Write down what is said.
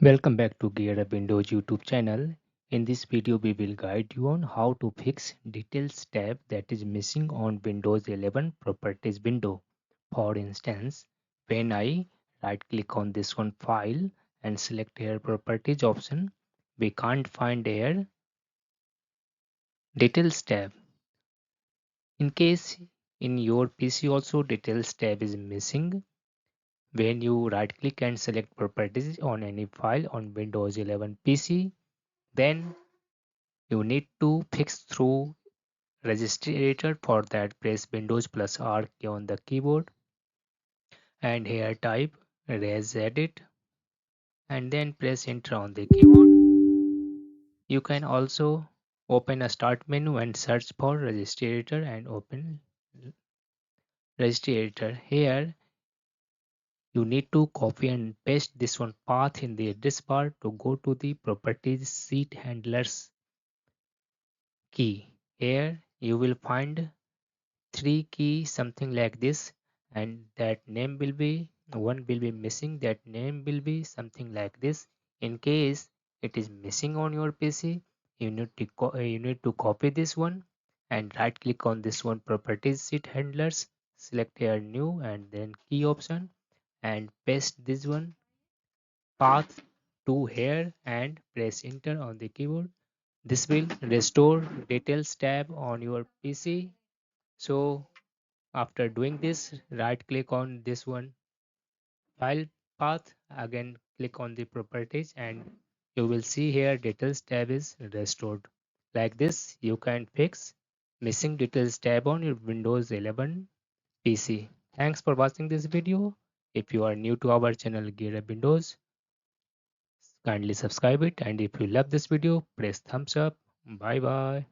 Welcome back to Gear Up Windows YouTube channel. In this video, we will guide you on how to fix Details tab that is missing on Windows 11 Properties window. For instance, when I right click on this one file and select here Properties option, we can't find here Details tab. In case in your PC also Details tab is missing, when you right click and select Properties on any file on Windows 11 PC, then you need to fix through registrator. For that, press Windows plus R key on the keyboard and here type regedit and then press enter on the keyboard. You can also open a start menu and search for registrator and open registrator. Here you need to copy and paste this one path in the address bar to go to the properties sheet handlers key. Here you will find three key something like this, and that name will be one will be missing, that name will be something like this. In case it is missing on your PC, you need to copy this one and right click on this one properties sheet handlers, select here new and then key option and paste this one path to here and press enter on the keyboard. This will restore details tab on your PC. So after doing this, right click on this one file path, again click on the properties and you will see here details tab is restored. Like this, you can fix missing details tab on your Windows 11 PC. Thanks for watching this video. If you are new to our channel Gear Up Windows, kindly subscribe it, and if you love this video, press thumbs up. Bye bye.